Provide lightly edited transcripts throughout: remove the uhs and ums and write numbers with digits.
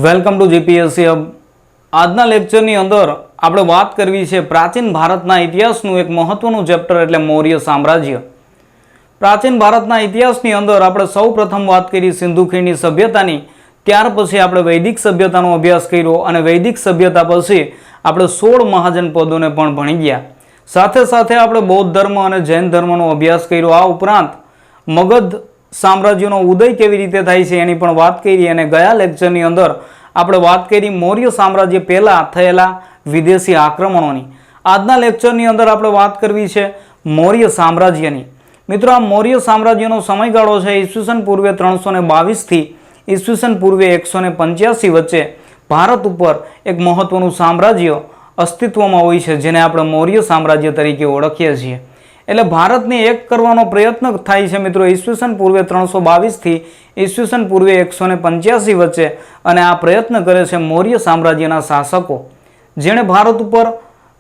Welcome to GPSC hub. આજના લેક્ચરની અંદર આપણે વાત કરવી છે પ્રાચીન ભારતના ઇતિહાસનું એક મહત્વનું ચેપ્ટર એટલે મૌર્ય સામ્રાજ્ય। પ્રાચીન ભારતના ઇતિહાસની અંદર આપણે સૌપ્રથમ વાત કરી સિંધુ ખીણની સભ્યતાની, ત્યાર પછી આપણે વૈદિક સભ્યતાનો અભ્યાસ કર્યો અને વૈદિક સભ્યતા પછી આપણે 16 મહાજનપદોને પણ ભણી ગયા। સાથે સાથે આપણે બૌદ્ધ ધર્મ અને જૈન ધર્મનો અભ્યાસ કર્યો। આ ઉપરાંત મગધ સામ્રાજ્યનો ઉદય કેવી રીતે થાય છે એની પણ વાત કરી અને ગયા લેક્ચરની અંદર આપણે વાત કરી મૌર્ય સામ્રાજ્ય પહેલાં થયેલા વિદેશી આક્રમણોની। આજના લેક્ચરની અંદર આપણે વાત કરવી છે મૌર્ય સામ્રાજ્યની। મિત્રો, આ મૌર્ય સામ્રાજ્યનો સમયગાળો છે ઈસવીસન પૂર્વે 322 થી ઈસવીસન પૂર્વે 185 વચ્ચે ભારત ઉપર એક મહત્વનું સામ્રાજ્ય અસ્તિત્વમાં હોય છે જેને આપણે મૌર્ય સામ્રાજ્ય તરીકે ઓળખીએ છીએ। એટલે ભારતને એક કરવાનો પ્રયત્ન થાય છે મિત્રો ઈસવીસન પૂર્વે 322 થી ઈસવીસન પૂર્વે 185 વચ્ચે, અને આ પ્રયત્ન કરે છે મૌર્ય સામ્રાજ્યના શાસકો જેણે ભારત ઉપર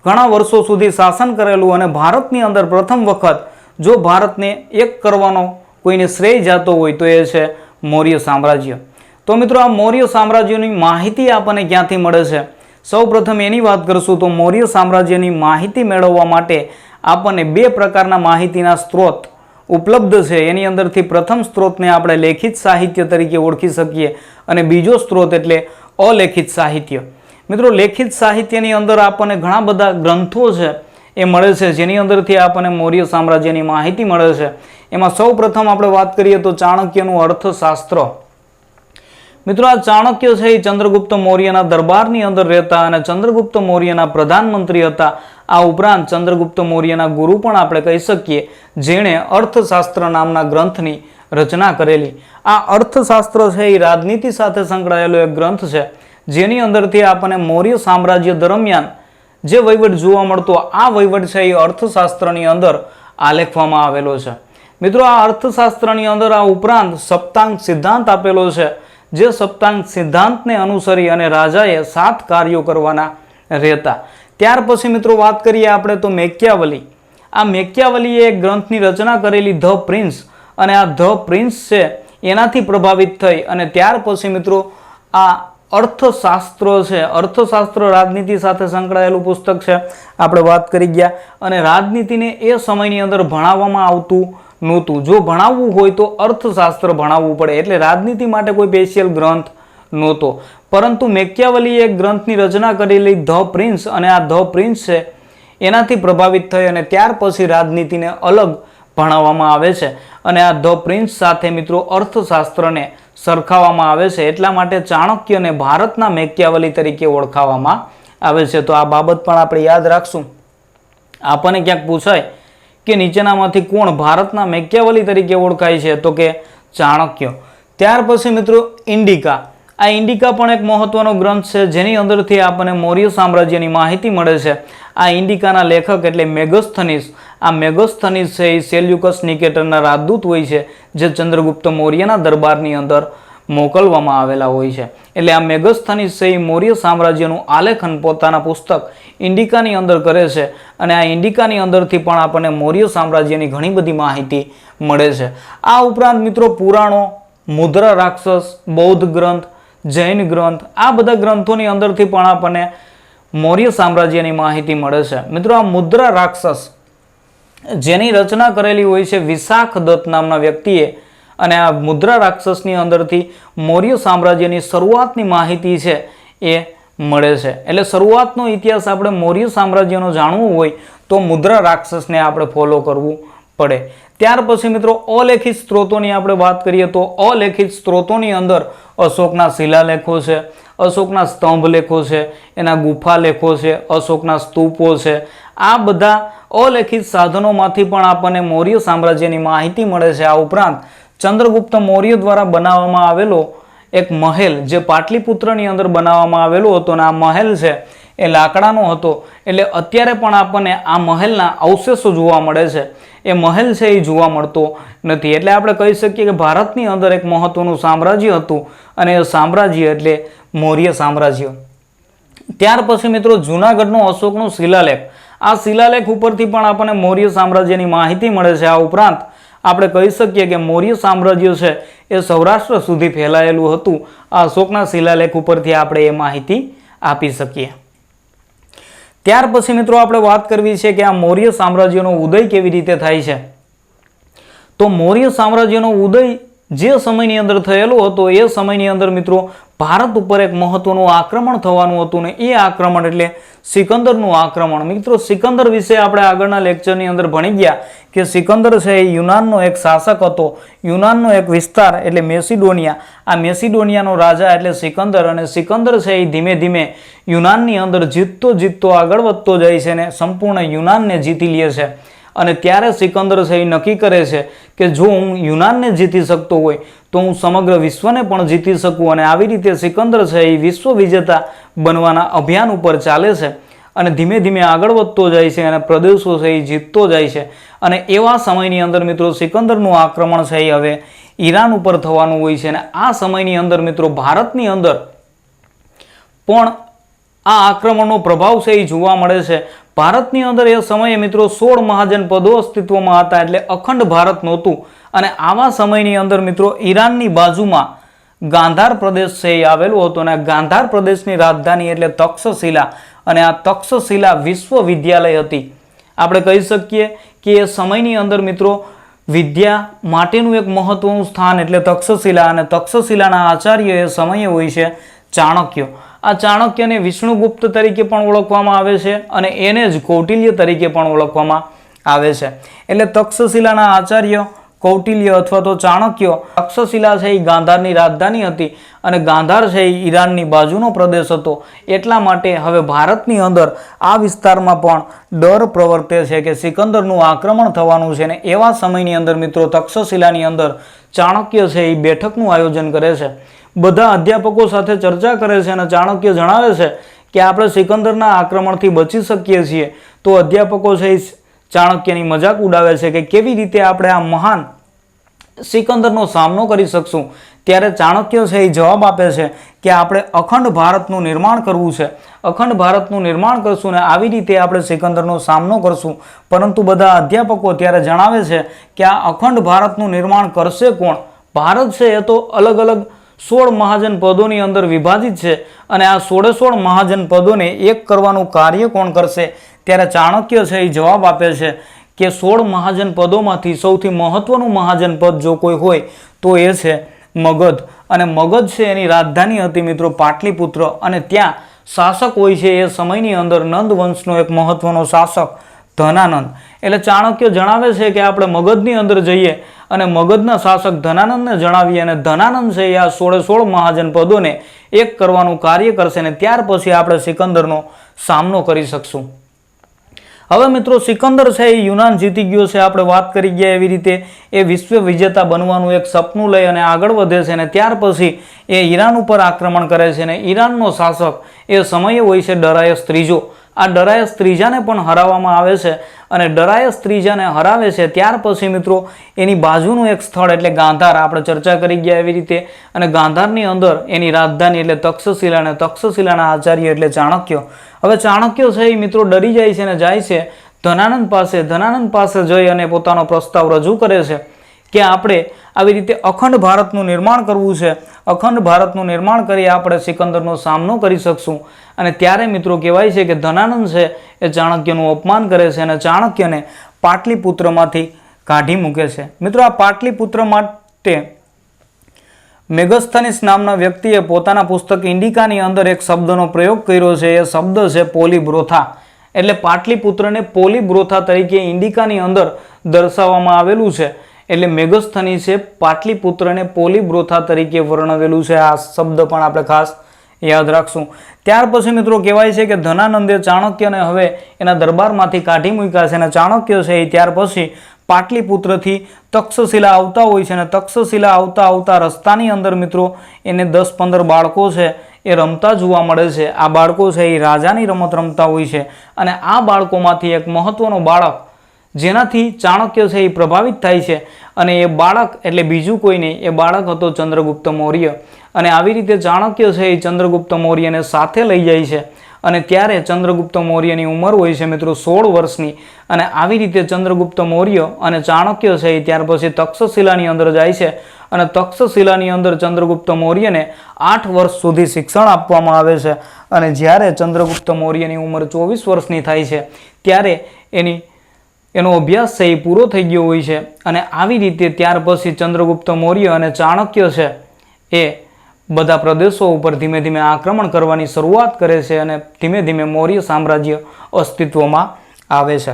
ઘણા વર્ષો સુધી શાસન કરેલું। અને ભારતની અંદર પ્રથમ વખત જો ભારતને એક કરવાનો કોઈને શ્રેય જાતો હોય તો એ છે મૌર્ય સામ્રાજ્ય। તો મિત્રો, આ મૌર્ય સામ્રાજ્યની માહિતી આપણને ક્યાંથી મળે છે? સૌપ્રથમ એની વાત કરશું તો મૌર્ય સામ્રાજ્યની માહિતી મેળવવા માટે આપણને બે પ્રકારના માહિતીના સ્ત્રોત ઉપલબ્ધ છે। એની અંદરથી પ્રથમ સ્ત્રોતને આપણે લેખિત સાહિત્ય તરીકે ઓળખી શકીએ અને બીજો સ્ત્રોત એટલે અલેખિત સાહિત્ય। મિત્રો, લેખિત સાહિત્યની અંદર આપણને ઘણા બધા ગ્રંથો છે એ મળે છે જેની અંદરથી આપણને મૌર્ય સામ્રાજ્યની માહિતી મળે છે। એમાં સૌપ્રથમ આપણે વાત કરીએ તો ચાણક્યનું અર્થશાસ્ત્ર। મિત્રો, આ ચાણક્ય છે એ ચંદ્રગુપ્ત મૌર્યના દરબારની અંદર રહેતા અને ચંદ્રગુપ્ત મૌર્યના પ્રધાનમંત્રી હતા। આ ઉપરાંત ચંદ્રગુપ્ત મૌર્યના ગુરુ પણ આપણે કહી શકીએ, જેણે અર્થશાસ્ત્ર નામના ગ્રંથની રચના કરેલી। આ અર્થશાસ્ત્ર છે એ રાજનીતિ સાથે સંકળાયેલો એક ગ્રંથ છે જેની અંદરથી આપણને મૌર્ય સામ્રાજ્ય દરમિયાન જે વહીવટ જોવા મળતો આ વહીવટ છે એ અર્થશાસ્ત્રની અંદર આલેખવામાં આવેલો છે। મિત્રો, આ અર્થશાસ્ત્રની અંદર આ ઉપરાંત સપ્તાંગ સિદ્ધાંત આપેલો છે, જે સપ્તાંગ સિદ્ધાંતને અનુસરી અને રાજાએ 7 કાર્યો કરવાના રહેતા। ત્યાર પછી મિત્રો વાત કરીએ આપણે તો મેકિયાવલી। આ મેકિયાવલીએ એક ગ્રંથની રચના કરેલી ધ પ્રિન્સ, અને આ ધ પ્રિન્સ છે એનાથી પ્રભાવિત થઈ અને ત્યાર પછી મિત્રો આ અર્થશાસ્ત્ર છે, અર્થશાસ્ત્ર રાજનીતિ સાથે સંકળાયેલું પુસ્તક છે, આપણે વાત કરી ગયા। અને રાજનીતિને એ સમયની અંદર ભણાવવામાં આવતું નહોતું। જો ભણાવવું હોય તો અર્થશાસ્ત્ર ભણાવવું પડે, એટલે રાજનીતિ માટે કોઈ સ્પેશિયલ ગ્રંથ નહોતો। પરંતુ મેકિયાવલીએ એક ગ્રંથની રચના કરેલી ધ પ્રિન્સ, અને આ ધ પ્રિન્સ છે એનાથી પ્રભાવિત થઈ અને ત્યાર પછી રાજનીતિને અલગ ભણાવવામાં આવે છે અને આ ધ પ્રિન્સ સાથે મિત્રો અર્થશાસ્ત્રને સરખાવવામાં આવે છે। એટલા માટે ચાણક્યને ભારતના મેકિયાવલી તરીકે ઓળખાવવામાં આવે છે। તો આ બાબત પણ આપણે યાદ રાખશું। આપણને ક્યાંક પૂછાય કે નીચેનામાંથી કોણ ભારતના મેકિયાવલી તરીકે ઓળખાય છે, તો કે ચાણક્ય। ત્યાર પછી મિત્રો ઇન્ડિકા। આ ઇન્ડિકા પણ એક મહત્વનો ગ્રંથ છે જેની અંદરથી આપણને મૌર્ય સામ્રાજ્યની માહિતી મળે છે। આ ઇન્ડિકાના લેખક એટલે મેગસ્થનીસ। આ મેગસ્થનીસ છે એ સેલ્યુકસ નિકેટરના રાજદૂત હોય છે, જે ચંદ્રગુપ્ત મૌર્યના દરબારની અંદર મોકલવામાં આવેલા હોય છે। એટલે આ મેગસ્થનીસ છે એ મૌર્ય સામ્રાજ્યનું આલેખન પોતાના પુસ્તક ઇન્ડિકાની અંદર કરે છે અને આ ઇન્ડિકાની અંદરથી પણ આપણને મૌર્ય સામ્રાજ્યની ઘણી બધી માહિતી મળે છે। આ ઉપરાંત મિત્રો પુરાણો, મુદ્રા રાક્ષસ, બૌદ્ધ ગ્રંથ, જૈન ગ્રંથ, આ બધા ગ્રંથોની અંદરથી પણ આપણને મૌર્ય સામ્રાજ્યની માહિતી મળે છે। મિત્રો, આ મુદ્રા રાક્ષસ જેની રચના કરેલી હોય છે વિશાખ દત્ત નામના વ્યક્તિએ, અને આ મુદ્રા રાક્ષસની અંદરથી મૌર્ય સામ્રાજ્યની શરૂઆતની માહિતી છે એ મળે છે। એટલે શરૂઆતનો ઇતિહાસ આપણે મૌર્ય સામ્રાજ્યનો જાણવું હોય તો મુદ્રા રાક્ષસને આપણે ફોલો કરવું પડે। ત્યાર પછી મિત્રો અલેખિત સ્ત્રોતોની આપણે વાત કરીએ તો અલેખિત સ્ત્રોતોની અંદર અશોકના શિલાલેખો છે, અશોકના સ્તંભ લેખો છે, એના ગુફા લેખો છે, અશોકના સ્તૂપો છે। આ બધા અલેખિત સાધનોમાંથી પણ આપણને મૌર્ય સામ્રાજ્યની માહિતી મળે છે। આ ઉપરાંત ચંદ્રગુપ્ત મૌર્ય દ્વારા બનાવવામાં આવેલો એક મહેલ જે પાટલીપુત્રની અંદર બનાવવામાં આવેલો હતો, અને આ મહેલ છે એ લાકડાનો હતો, એટલે અત્યારે પણ આપણને આ મહેલના અવશેષો જોવા મળે છે। એ મહેલ છે એ જોવા મળતો નથી। એટલે આપણે કહી શકીએ કે ભારતની અંદર એક મહત્વનું સામ્રાજ્ય હતું અને એ સામ્રાજ્ય એટલે મૌર્ય સામ્રાજ્ય। ત્યાર પછી મિત્રો જૂનાગઢનો અશોકનો શિલાલેખ। આ શિલાલેખ ઉપરથી પણ આપણને મૌર્ય સામ્રાજ્યની માહિતી મળે છે। આ ઉપરાંત આપણે કહી શકીએ કે મૌર્ય સામ્રાજ્ય છે એ સૌરાષ્ટ્ર સુધી ફેલાયેલું હતું. આ અશોકના શિલાલેખ ઉપરથી આપણે એ માહિતી આપી શકીએ. ત્યાર પછી મિત્રો આપણે વાત કરવી છે કે આ મૌર્ય સામ્રાજ્યનો ઉદય કેવી રીતે થાય છે. તો મૌર્ય સામ્રાજ્યનો ઉદય જે સમયની અંદર થયેલો હતો એ સમયની અંદર મિત્રો ભારત ઉપર એક મહત્વનું આક્રમણ થવાનું હતું ને એ આક્રમણ એટલે સિકંદરનું આક્રમણ. મિત્રો સિકંદર વિશે આપણે આગળના લેક્ચરની અંદર ભણી ગયા કે સિકંદર છે એ યુનાનનો એક શાસક હતો. યુનાનનો એક વિસ્તાર એટલે મેસિડોનિયા, આ મેસિડોનિયાનો રાજા એટલે સિકંદર, અને સિકંદર છે એ ધીમે ધીમે યુનાનની અંદર જીતતો આગળ વધતો જાય છે અને સંપૂર્ણ યુનાનને જીતી લે છે. અને ત્યારે સિકંદર છે એ નક્કી કરે છે કે જો હું યુનાનને જીતી શકતો હોય તો હું સમગ્ર વિશ્વને પણ જીતી શકું. અને આવી રીતે સિકંદર છે એ વિશ્વ વિજેતા બનવાના અભિયાન ઉપર ચાલે છે અને ધીમે ધીમે આગળ વધતો જાય છે અને પ્રદેશો છે એ જીતતો જાય છે. અને એવા સમયની અંદર મિત્રો સિકંદરનું આક્રમણ છે એ હવે ઈરાન ઉપર થવાનું હોય છે. અને આ સમયની અંદર મિત્રો ભારતની અંદર પણ આ આક્રમણનો પ્રભાવ છે એ જોવા મળે છે. ભારતની અંદર એ સમયે મિત્રો 16 મહાજનપદો અસ્તિત્વમાં હતા, એટલે અખંડ ભારત નહોતું. અને આવા સમયની અંદર મિત્રો ઈરાનની બાજુમાં ગાંધાર પ્રદેશ છે એ આવેલો હતો અને ગાંધાર પ્રદેશની રાજધાની એટલે તક્ષશિલા, અને આ તક્ષશિલા વિશ્વવિદ્યાલય હતી. આપણે કહી શકીએ કે એ સમયની અંદર મિત્રો વિદ્યા માટેનું એક મહત્વનું સ્થાન એટલે તક્ષશિલા, અને તક્ષશિલાના આચાર્ય એ સમયે હોય છે ચાણક્ય. આ ચાણક્યને વિષ્ણુગુપ્ત તરીકે પણ ઓળખવામાં આવે છે અને એને જ કૌટિલ્ય તરીકે પણ ઓળખવામાં આવે છે. એટલે તક્ષશિલાના આચાર્ય કૌટિલ્ય અથવા તો ચાણક્ય, તક્ષશિલા છે એ ગાંધારની રાજધાની હતી અને ગાંધાર છે એ ઈરાનની બાજુનો પ્રદેશ હતો. એટલા માટે હવે ભારતની અંદર આ વિસ્તારમાં પણ ડર પ્રવર્તે છે કે સિકંદરનું આક્રમણ થવાનું છે. ને એવા સમયની અંદર મિત્રો તક્ષશિલાની અંદર ચાણક્ય છે એ બેઠકનું આયોજન કરે છે. બધા અધ્યાપકો સાથે ચર્ચા કરે છે અને ચાણક્ય જણાવે છે કે આપણે સિકંદરના આક્રમણથી બચી શકીએ છીએ. તો અધ્યાપકો છે એ ચાણક્યની મજાક ઉડાવે છે કે કેવી રીતે આપણે આ મહાન સિકંદરનો સામનો કરી શકશું. ત્યારે ચાણક્ય છે એ જવાબ આપે છે કે આપણે અખંડ ભારતનું નિર્માણ કરવું છે, અખંડ ભારતનું નિર્માણ કરશું ને આવી રીતે આપણે સિકંદરનો સામનો કરશું. પરંતુ બધા અધ્યાપકો ત્યારે જણાવે છે કે આ અખંડ ભારતનું નિર્માણ કરશે કોણ? ભારત છે એ તો અલગ અલગ 16 મહાજનપદોની અંદર વિભાજિત છે અને આ 16 મહાજનપદોને એક કરવાનું કાર્ય કોણ કરશે? ત્યારે ચાણક્ય છે એ જવાબ આપે છે કે 16 મહાજનપદોમાંથી સૌથી મહત્વનું મહાજનપદ જો કોઈ હોય તો એ છે મગધ. અને મગધ છે એની રાજધાની હતી મિત્રો પાટલીપુત્ર, અને ત્યાં શાસક હોય છે એ સમયની અંદર નંદ વંશનો એક મહત્વનો શાસક ધનાનંદ. એટલે ચાણક્ય જણાવે છે કે આપણે મગધની અંદર જઈએ અને મગધના શાસક ધનાનંદને જણાવીએ અને ધનાનંદ છે એ આ 16 મહાજનપદોને એક કરવાનું કાર્ય કરશે ને ત્યાર પછી આપણે સિકંદરનો સામનો કરી શકશું. હવે મિત્રો સિકંદર છે એ યુનાન જીતી ગયો છે. આપણે વાત કરી ગયા એવી રીતે એ વિશ્વ વિજેતા બનવાનું એક સપનું લઈ અને આગળ વધે છે અને ત્યાર પછી એ ઈરાન ઉપર આક્રમણ કરે છે. અને ઈરાનનો શાસક એ સમયે હોય છે ડરાયસ ત્રીજો. આ ડરાયસ ત્રીજાને પણ હરાવવામાં આવે છે અને ડરાયસ ત્રીજાને હરાવે છે ત્યાર પછી મિત્રો એની બાજુનું એક સ્થળ એટલે ગાંધાર, આપણે ચર્ચા કરી ગયા એવી રીતે, અને ગાંધારની અંદર એની રાજધાની એટલે તક્ષશિલા, અને તક્ષશિલાના આચાર્ય એટલે ચાણક્ય. હવે ચાણક્ય છે એ મિત્રો ડરી જાય છે અને જાય છે ધનાનંદ પાસે. ધનાનંદ પાસે જઈ અને પોતાનો પ્રસ્તાવ રજૂ કરે છે કે આપણે આવી રીતે અખંડ ભારતનું નિર્માણ કરવું છે, અખંડ ભારતનું નિર્માણ કરી આપણે સિકંદરનો સામનો કરી શકશું. અને ત્યારે મિત્રો કહેવાય છે કે ધનાનંદ છે એ ચાણક્યનું અપમાન કરે છે અને ચાણક્યને પાટલીપુત્રમાંથી કાઢી મૂકે છે. મિત્રો આ પાટલીપુત્ર માટે મેગસ્થનીસ નામના વ્યક્તિએ પોતાના પુસ્તક ઇન્ડિકાની અંદર એક શબ્દનો પ્રયોગ કર્યો છે. એ શબ્દ છે પોલીબ્રોથા. એટલે પાટલીપુત્રને પોલીબ્રોથા તરીકે ઇન્ડિકાની અંદર દર્શાવવામાં આવેલું છે. એટલે મેગસ્થનીસે પાટલીપુત્રને પોલીબ્રોથા તરીકે વર્ણવેલું છે. આ શબ્દ પણ આપણે ખાસ યાદ રાખશું. ત્યાર પછી મિત્રો કહેવાય છે કે ધનાનંદે ચાણક્યને હવે એના દરબારમાંથી કાઢી મૂક્યા છે અને ચાણક્ય છે એ ત્યાર પછી પાટલીપુત્રથી તક્ષશિલા આવતા હોય છે અને તક્ષશિલા આવતા આવતા રસ્તાની અંદર મિત્રો એને 10-15 બાળકો છે એ રમતા જોવા મળે છે. આ બાળકો છે એ રાજાની રમત રમતા હોય છે અને આ બાળકોમાંથી એક મહત્વનો બાળક જેનાથી ચાણક્ય છે એ પ્રભાવિત થાય છે અને એ બાળક એટલે બીજું કોઈ નહીં, એ બાળક હતો ચંદ્રગુપ્ત મૌર્ય. અને આવી રીતે ચાણક્ય છે એ ચંદ્રગુપ્ત મૌર્યને સાથે લઈ જાય છે અને ત્યારે ચંદ્રગુપ્ત મૌર્યની ઉંમર હોય છે મિત્રો 16 વર્ષની. અને આવી રીતે ચંદ્રગુપ્ત મૌર્ય અને ચાણક્ય છે એ ત્યાર પછી તક્ષશિલાની અંદર જાય છે અને તક્ષશિલાની અંદર ચંદ્રગુપ્ત મૌર્યને 8 વર્ષ સુધી શિક્ષણ આપવામાં આવે છે. અને જ્યારે ચંદ્રગુપ્ત મૌર્યની ઉંમર 24 વર્ષની થાય છે ત્યારે એનો અભ્યાસ છે એ પૂરો થઈ ગયો હોય છે. અને આવી રીતે ત્યાર પછી ચંદ્રગુપ્ત મૌર્ય અને ચાણક્ય છે એ બધા પ્રદેશો ઉપર ધીમે ધીમે આક્રમણ કરવાની શરૂઆત કરે છે અને ધીમે ધીમે મૌર્ય સામ્રાજ્ય અસ્તિત્વમાં આવે છે.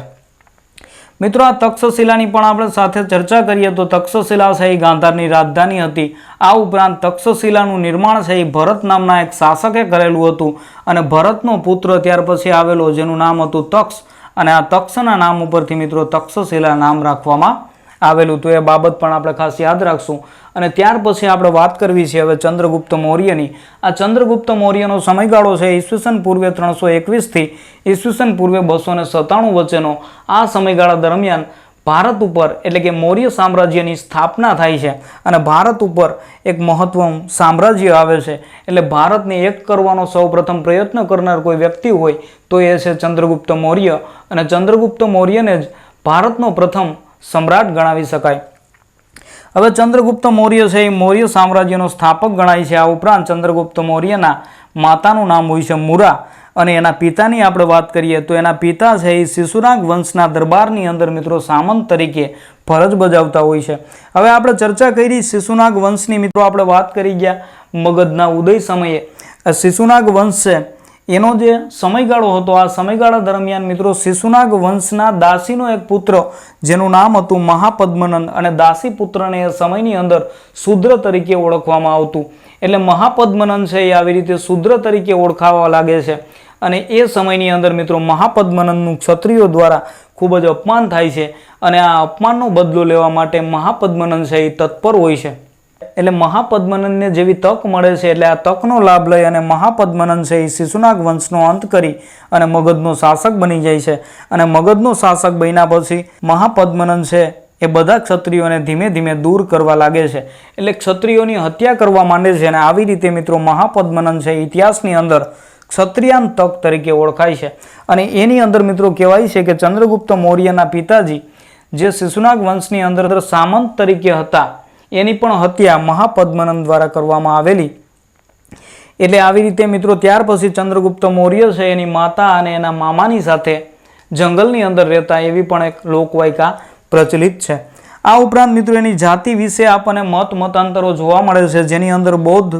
મિત્રો, આ તક્ષશિલાની પણ આપણે સાથે ચર્ચા કરીએ તો તક્ષશિલા છે એ ગાંધારની રાજધાની હતી. આ ઉપરાંત તક્ષશિલાનું નિર્માણ છે એ ભરત નામના એક શાસકે કરેલું હતું અને ભરતનો પુત્ર ત્યાર પછી આવેલો જેનું નામ હતું તક્ષ, અને આ તક્ષના નામ ઉપરથી મિત્રો તક્ષશિલા નામ રાખવામાં આવેલું. તો એ બાબત પણ આપણે ખાસ યાદ રાખશું. અને ત્યાર પછી આપણે વાત કરવી છે હવે ચંદ્રગુપ્ત મૌર્યની. આ ચંદ્રગુપ્ત મૌર્યનો સમયગાળો છે ઈસવીસન પૂર્વે 321 થી ઈસવીસન પૂર્વે 297 વચ્ચેનો. આ સમયગાળા દરમિયાન ભારત ઉપર એટલે કે મૌર્ય સામ્રાજ્યની સ્થાપના થાય છે અને ભારત ઉપર એક મહત્વનું સામ્રાજ્ય આવે છે. એટલે ભારતને એક કરવાનો સૌપ્રથમ પ્રયત્ન કરનાર કોઈ વ્યક્તિ હોય તો એ છે ચંદ્રગુપ્ત મૌર્ય, અને ચંદ્રગુપ્ત મૌર્યને જ ભારતનો પ્રથમ સમ્રાટ ગણાવી શકાય. હવે ચંદ્રગુપ્ત મૌર્ય છે એ મૌર્ય સામ્રાજ્યનો સ્થાપક ગણાય છે. આ ઉપરાંત ચંદ્રગુપ્ત મૌર્યના માતાનું નામ હોય છે મુરા, અને એના પિતાની આપણે વાત કરીએ તો એના પિતા છે એ શિશુનાગ વંશના દરબારની અંદર મિત્રો સામંત તરીકે ફરજ બજાવતા હોય છે. હવે આપણે ચર્ચા કરી શિશુનાગ વંશની. મિત્રો, આપણે વાત કરી ગયા મગધના ઉદય સમયે. શિશુનાગ વંશ છે એનો જે સમયગાળો હતો, આ સમયગાળા દરમિયાન મિત્રો શિશુનાગ વંશના દાસીનો એક પુત્ર જેનું નામ હતું મહાપદ્મનંદ, અને દાસી પુત્રને એ સમયની અંદર શૂદ્ર તરીકે ઓળખવામાં આવતું. એટલે મહાપદ્મનંદ છે એ આવી રીતે શૂદ્ર તરીકે ઓળખાવા લાગે છે. અને એ સમયની અંદર મિત્રો મહાપદ્મનંદનું ક્ષત્રિયો દ્વારા ખૂબ જ અપમાન થાય છે, અને આ અપમાનનો બદલો લેવા માટે મહાપદ્મનંદ છે એ તત્પર હોય છે. એટલે મહાપદ્મનંદને જેવી તક મળે છે એટલે આ તકનો લાભ લઈ અને મહાપદ્મનંદ છે એ શિશુનાગ વંશનો અંત કરી અને મગધનો શાસક બની જાય છે. અને મગધનો શાસક બન્યા પછી મહાપદ્મનંદ છે એ બધા ક્ષત્રિયોને ધીમે ધીમે દૂર કરવા લાગે છે. એટલે ક્ષત્રિયોની હત્યા કરવા માંડે છે. અને આવી રીતે મિત્રો મહાપદ્મનંદ છે ઇતિહાસની અંદર ક્ષત્રિયાંતક તરીકે ઓળખાય છે. અને એની અંદર મિત્રો કહેવાય છે કે ચંદ્રગુપ્ત મૌર્યના પિતાજી જે શિશુનાગ વંશની અંદર સામંત તરીકે હતા એની પણ હત્યા મહાપદ્મનંદ દ્વારા કરવામાં આવેલી. એટલે આવી રીતે મિત્રો ત્યાર પછી ચંદ્રગુપ્ત મૌર્ય છે એની માતા અને એના મામાની સાથે જંગલની અંદર રહેતા એવી પણ એક લોકવાયકા પ્રચલિત છે. આ ઉપરાંત મિત્રો એની જાતિ વિશે આપણને મતાંતરો જોવા મળે છે, જેની અંદર બૌદ્ધ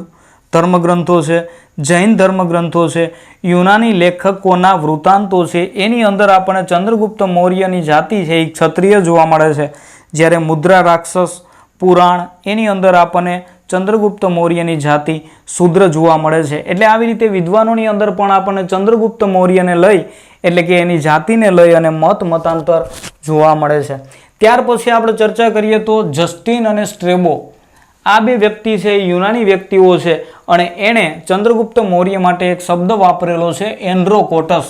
ધર્મગ્રંથો છે, જૈન ધર્મગ્રંથો છે, યુનાની લેખકોના વૃત્તાંતો છે. એની અંદર આપણને ચંદ્રગુપ્ત મૌર્યની જાતિ છે એ ક્ષત્રિય જોવા મળે છે. જ્યારે મુદ્રા રાક્ષસ પુરાણ એની અંદર આપણને ચંદ્રગુપ્ત મૌર્યની જાતિ શૂદ્ર જોવા મળે છે. એટલે આવી રીતે વિદ્વાનોની અંદર પણ આપણને ચંદ્રગુપ્ત મૌર્યને લઈ એટલે કે એની જાતિને લઈ અને મતાંતર જોવા મળે છે. ત્યાર પછી આપણે ચર્ચા કરીએ તો જસ્ટિન અને સ્ટ્રેબો આ બે વ્યક્તિ છે એ યુનાની વ્યક્તિઓ છે, અને એણે ચંદ્રગુપ્ત મૌર્ય માટે એક શબ્દ વાપરેલો છે એન્ડ્રોકોટસ.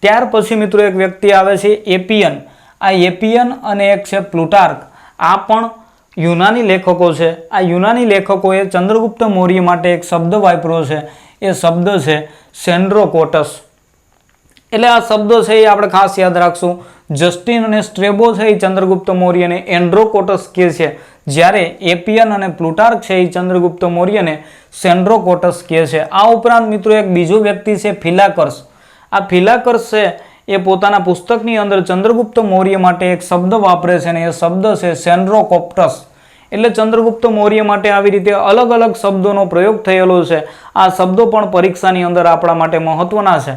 ત્યાર પછી મિત્રો એક વ્યક્તિ આવે છે એપિયન. આ એપિયન અને એક છે પ્લુટાર્ક. આ પણ યુનાની લેખકો છે. આ યુનાની લેખકોએ ચંદ્રગુપ્ત મૌર્ય માટે એક શબ્દ વાપર્યો છે. એ શબ્દ છે સેન્ડ્રોકોટસ. એટલે આ શબ્દો છે એ આપણે ખાસ યાદ રાખશું. જસ્ટિન અને સ્ટ્રેબો છે એ ચંદ્રગુપ્ત મૌર્યને એન્ડ્રોકોટસ કહે છે, જ્યારે એપિયન અને પ્લુટાર્ક છે એ ચંદ્રગુપ્ત મૌર્યને સેન્ડ્રોકોટસ કહે છે. આ ઉપરાંત મિત્રો એક બીજો વ્યક્તિ છે ફિલાકર્સ. આ ફિલાકર્સ છે એ પોતાના પુસ્તકની અંદર ચંદ્રગુપ્ત મૌર્ય માટે એક શબ્દ વાપરે છે, અને એ શબ્દ છે સેન્ડ્રોકોપ્ટસ. એટલે ચંદ્રગુપ્ત મૌર્ય માટે આવી રીતે અલગ અલગ શબ્દોનો પ્રયોગ થયેલો છે. આ શબ્દો પણ પરીક્ષાની અંદર આપણા માટે મહત્વના છે.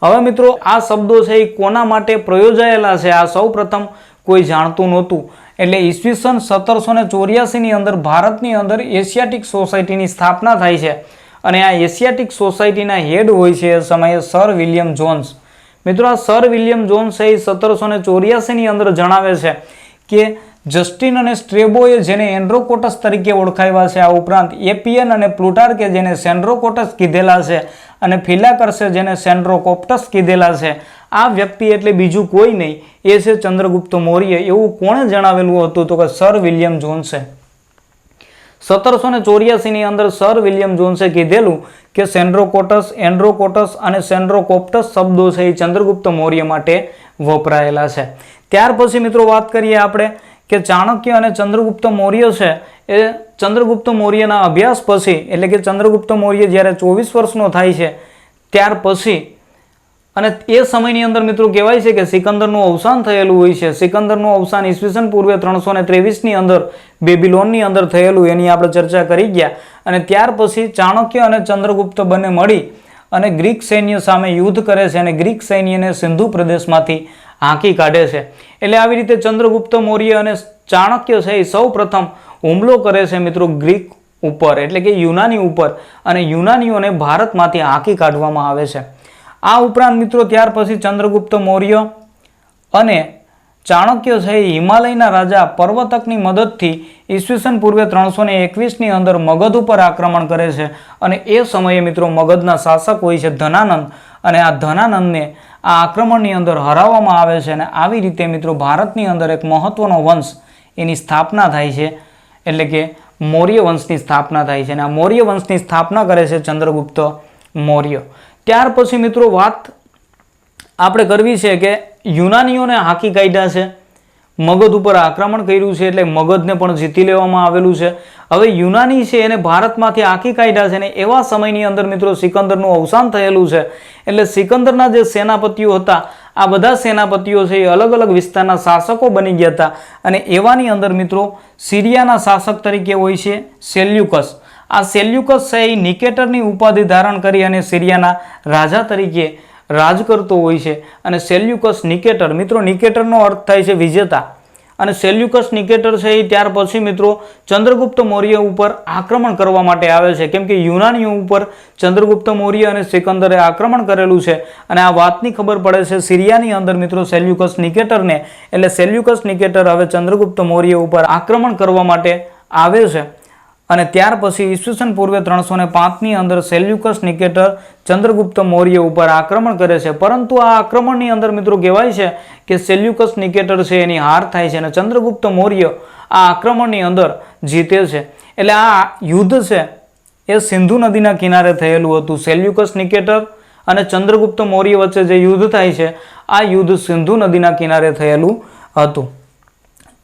હવે મિત્રો આ શબ્દો છે એ કોના માટે પ્રયોજાયેલા છે આ સૌ પ્રથમ કોઈ જાણતું નહોતું. એટલે ઈસવીસન 1784ની અંદર ભારતની અંદર એશિયાટિક સોસાયટીની સ્થાપના થાય છે, અને આ એશિયાટિક સોસાયટીના હેડ હોય છે એ સમયે સર વિલિયમ જોન્સ. મિત્રો આ સર વિલિયમ જોન્સ એ 1784ની અંદર જણાવે છે કે જસ્ટિન અને સ્ટ્રેબોએ જેને એન્ડ્રોકોટસ તરીકે ઓળખાવ્યા છે, આ ઉપરાંત એપિયન અને પ્લુટાર્કે જેને સેન્ડ્રોકોટસ કીધેલા છે, અને ફિલાકર્સે જેને સેન્ડ્રોકોપ્ટસ કીધેલા છે, આ વ્યક્તિ એટલે બીજું કોઈ નહીં, એ છે ચંદ્રગુપ્ત મૌર્ય. એવું કોણે જણાવેલું હતું? તો કે સર વિલિયમ જોન્સે. 1784 ની અંદર સર વિલિયમ જોન્સે કીધેલું કે સેન્ડ્રોકોટસ, એન્ડ્રોકોટસ અને સેન્ડ્રોકોપ્ટસ શબ્દો છે એ ચંદ્રગુપ્ત મૌર્ય માટે વપરાયેલા છે. ત્યાર પછી મિત્રો વાત કરીએ આપણે કે ચાણક્ય અને ચંદ્રગુપ્ત મૌર્ય છે એ ચંદ્રગુપ્ત મૌર્યના અભ્યાસ પછી, એટલે કે ચંદ્રગુપ્ત મૌર્ય જ્યારે 24 વર્ષનો થાય છે ત્યાર પછી, અને એ સમયની અંદર મિત્રો કહેવાય છે કે સિકંદરનું અવસાન થયેલું હોય છે. સિકંદરનું અવસાન ઈસવીસન પૂર્વે 323ની અંદર બેબીલોનની અંદર થયેલું, એની આપણે ચર્ચા કરી ગયા. અને ત્યાર પછી ચાણક્ય અને ચંદ્રગુપ્ત બંને મળી અને ગ્રીક સૈન્ય સામે યુદ્ધ કરે છે અને ગ્રીક સૈન્યને સિંધુ પ્રદેશમાંથી હાંકી કાઢે છે. એટલે આવી રીતે ચંદ્રગુપ્ત મૌર્ય અને ચાણક્ય છે એ સૌ પ્રથમ હુમલો કરે છે મિત્રો ગ્રીક ઉપર, એટલે કે યુનાની ઉપર, અને યુનાનીઓને ભારતમાંથી હાંકી કાઢવામાં આવે છે. આ ઉપરાંત મિત્રો ત્યાર પછી ચંદ્રગુપ્ત મૌર્ય અને ચાણક્ય છે એ હિમાલયના રાજા પર્વતકની મદદથી ઈસવીસન પૂર્વે 321ની અંદર મગધ ઉપર આક્રમણ કરે છે. અને એ સમયે મિત્રો મગધના શાસક હોય છે ધનાનંદ, અને આ ધનાનંદને આ આક્રમણની અંદર હરાવવામાં આવે છે. અને આવી રીતે મિત્રો ભારતની અંદર એક મહત્વનો વંશ એની સ્થાપના થાય છે, એટલે કે મૌર્ય વંશની સ્થાપના થાય છે. અને આ મૌર્ય વંશની સ્થાપના કરે છે ચંદ્રગુપ્ત મૌર્ય. ત્યાર પછી મિત્રો વાત આપણે કરવી છે કે યુનાનીઓને હાંકી કાઢ્યા છે, મગધ ઉપર આક્રમણ કર્યું છે, એટલે મગધને પણ જીતી લેવામાં આવેલું છે. હવે યુનાની છે એને ભારતમાંથી હાંકી કાઢ્યા છે, ને એવા સમયની અંદર મિત્રો સિકંદરનું અવસાન થયેલું છે. એટલે સિકંદરના જે સેનાપતિઓ હતા, આ બધા સેનાપતિઓ છે એ અલગ અલગ વિસ્તારના શાસકો બની ગયા હતા. અને એવાની અંદર મિત્રો સિરિયાના શાસક તરીકે હોય છે સેલ્યુકસ. આ સેલ્યુકસ છે એ નિકેટરની ઉપાધિ ધારણ કરી અને સિરિયાના રાજા તરીકે રાજ કરતો હોય છે. અને સેલ્યુકસ નિકેટર, મિત્રો નિકેટરનો અર્થ થાય છે વિજેતા, અને સેલ્યુકસ નિકેટર છે એ ત્યાર પછી મિત્રો ચંદ્રગુપ્ત મૌર્ય ઉપર આક્રમણ કરવા માટે આવે છે, કેમ કે યુનાનીઓ ઉપર ચંદ્રગુપ્ત મૌર્ય અને સિકંદરે આક્રમણ કરેલું છે. અને આ વાતની ખબર પડે છે સિરિયાની અંદર મિત્રો સેલ્યુકસ નિકેટરને, એટલે સેલ્યુકસ નિકેટર હવે ચંદ્રગુપ્ત મૌર્ય ઉપર આક્રમણ કરવા માટે આવે છે. અને ત્યાર પછી ઈસવીસન પૂર્વે 305ની અંદર સેલ્યુકસ નિકેટર ચંદ્રગુપ્ત મૌર્ય ઉપર આક્રમણ કરે છે. પરંતુ આ આક્રમણની અંદર મિત્રો કહેવાય છે કે સેલ્યુકસ નિકેટર છે એની હાર થાય છે અને ચંદ્રગુપ્ત મૌર્ય આ આક્રમણની અંદર જીતે છે. એટલે આ યુદ્ધ છે એ સિંધુ નદીના કિનારે થયેલું હતું. સેલ્યુકસ નિકેટર અને ચંદ્રગુપ્ત મૌર્ય વચ્ચે જે યુદ્ધ થાય છે, આ યુદ્ધ સિંધુ નદીના કિનારે થયેલું હતું.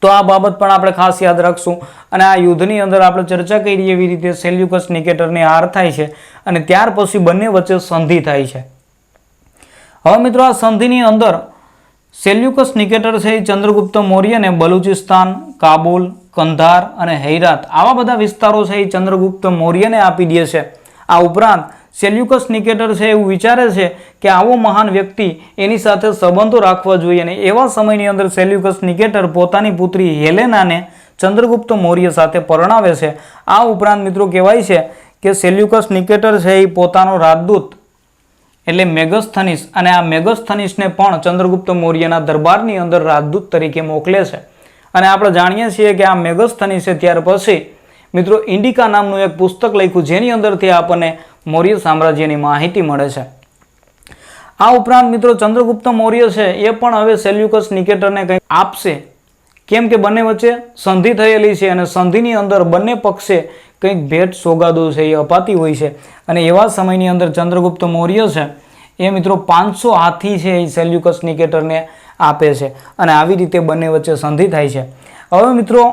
તો આ બાબત પણ આપણે ખાસ યાદ રાખશું. અને આ યુદ્ધની અંદર આપણે ચર્ચા કરી એવી રીતે સેલ્યુકસ નિકેટરની હાર થાય છે અને ત્યાર પછી બંને વચ્ચે સંધિ થાય છે. હવે મિત્રો આ સંધિની અંદર સેલ્યુકસ નિકેટર છે એ ચંદ્રગુપ્ત મૌર્યને બલુચિસ્તાન, કાબુલ, કંધાર અને હૈરાત આવા બધા વિસ્તારો છે એ ચંદ્રગુપ્ત મૌર્યને આપી દે છે. આ ઉપરાંત સેલ્યુકસ નિકેટર છે એવું વિચારે છે કે આવો મહાન વ્યક્તિ એની સાથે સંબંધો રાખવા જોઈએ, અને એવા સમયની અંદર સેલ્યુકસ નિકેટર પોતાની પુત્રી હેલેનાને ચંદ્રગુપ્ત મૌર્ય સાથે પરણાવે છે. આ ઉપરાંત મિત્રો કહેવાય છે કે સેલ્યુકસ નિકેટર છે એ પોતાનો રાજદૂત એટલે મેગસ્થનીસ, અને આ મેગસ્થનીસને પણ ચંદ્રગુપ્ત મૌર્યના દરબારની અંદર રાજદૂત તરીકે મોકલે છે. અને આપણે જાણીએ છીએ કે આ મેગસ્થનીસે ત્યાર પછી મિત્રો ઇન્ડિકા નામનું એક પુસ્તક લખ્યું, જેની અંદરથી આપણને મૌર્ય સામ્રાજ્યની માહિતી મળે છે. આ ઉપરાંત મિત્રો ચંદ્રગુપ્ત મૌર્ય છે એ પણ હવે સેલ્યુકસ નિકેટરને કંઈક આપશે, કેમ કે બંને વચ્ચે સંધિ થયેલી છે અને સંધિની અંદર બંને પક્ષે કંઈક ભેટ સોગાદો છે એ અપાતી હોય છે. અને એવા સમયની અંદર ચંદ્રગુપ્ત મૌર્ય છે એ મિત્રો 500 હાથી છે એ સેલ્યુકસ નિકેટરને આપે છે અને આવી રીતે બંને વચ્ચે સંધિ થાય છે. હવે મિત્રો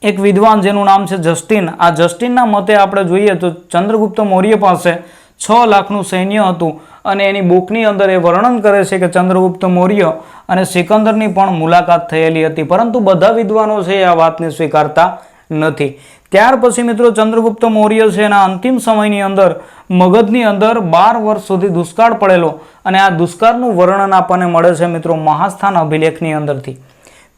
એક વિદ્વાન જેનું નામ છે જસ્ટિન, આ જસ્ટિનના મતે આપણે જોઈએ તો ચંદ્રગુપ્ત મૌર્ય પાસે 6 લાખનું સૈન્ય હતું અને એની બુકની અંદર એ વર્ણન કરે છે કે ચંદ્રગુપ્ત મૌર્ય અને સિકંદરની પણ મુલાકાત થયેલી હતી, પરંતુ બધા વિદ્વાનો છે આ વાતને સ્વીકારતા નથી. ત્યાર પછી મિત્રો ચંદ્રગુપ્ત મૌર્ય છે એના અંતિમ સમયની અંદર મગધની અંદર 12 વર્ષ સુધી દુષ્કાળ પડેલો, અને આ દુષ્કાળનું વર્ણન આપણને મળે છે મિત્રો મહાસ્થાન અભિલેખની અંદરથી.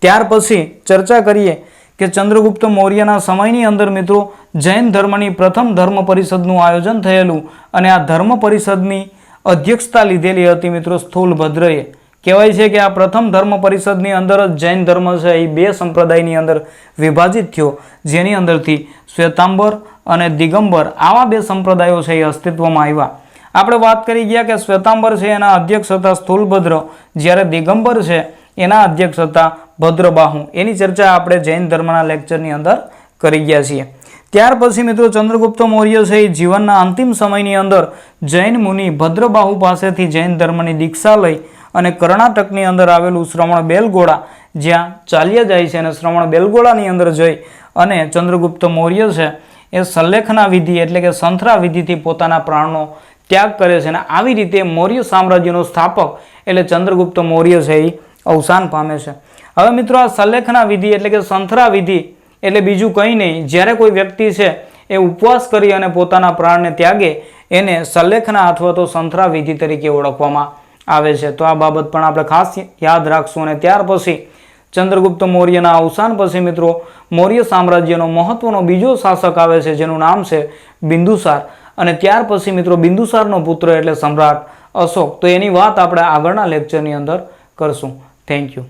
ત્યાર પછી ચર્ચા કરીએ કે ચંદ્રગુપ્ત મૌર્યના સમયની અંદર મિત્રો જૈન ધર્મની પ્રથમ ધર્મ પરિષદનું આયોજન થયેલું, અને આ ધર્મ પરિષદની અધ્યક્ષતા લીધેલી હતી મિત્રો સ્થૂલભદ્રએ. કહેવાય છે કે આ પ્રથમ ધર્મ પરિષદની અંદર જ જૈન ધર્મ છે એ 2 સંપ્રદાયની અંદર વિભાજિત થયો, જેની અંદરથી શ્વેતાંબર અને દિગંબર આવા 2 સંપ્રદાયો છે એ અસ્તિત્વમાં આવ્યા. આપણે વાત કરી ગયા કે શ્વેતાંબર છે એના અધ્યક્ષ હતા સ્થૂલભદ્ર, જ્યારે દિગંબર છે એના અધ્યક્ષ હતા ભદ્રબાહુ. એની ચર્ચા આપણે જૈન ધર્મના લેક્ચરની અંદર કરી ગયા છીએ. ત્યાર પછી મિત્રો ચંદ્રગુપ્ત મૌર્ય છે એ જીવનના અંતિમ સમયની અંદર જૈન મુનિ ભદ્રબાહુ પાસેથી જૈન ધર્મની દીક્ષા લઈ અને કર્ણાટકની અંદર આવેલું શ્રવણ બેલગોળા જ્યાં ચાલ્યા જાય છે અને શ્રવણ બેલગોળાની અંદર જઈ અને ચંદ્રગુપ્ત મૌર્ય છે એ સલ્લેખના વિધિ એટલે કે સંથરા વિધિથી પોતાના પ્રાણનો ત્યાગ કરે છે અને આવી રીતે મૌર્ય સામ્રાજ્યનો સ્થાપક એટલે ચંદ્રગુપ્ત મૌર્ય છે એ અવસાન પામે છે. હવે મિત્રો આ સલ્લેખના વિધિ એટલે કે સંથરા વિધિ એટલે બીજું કંઈ નહીં, જ્યારે કોઈ વ્યક્તિ છે એ ઉપવાસ કરી અને પોતાના પ્રાણને ત્યાગે એને સલ્લેખના અથવા તો સંથરા વિધિ તરીકે ઓળખવામાં આવે છે. તો આ બાબત પણ આપણે ખાસ યાદ રાખશું. અને ત્યાર પછી ચંદ્રગુપ્ત મૌર્યના અવસાન પછી મિત્રો મૌર્ય સામ્રાજ્યનો મહત્વનો બીજો શાસક આવે છે જેનું નામ છે બિંદુસાર. અને ત્યાર પછી મિત્રો બિંદુસારનો પુત્ર એટલે સમ્રાટ અશોક. તો એની વાત આપણે આગળના લેક્ચરની અંદર કરશું. Thank you.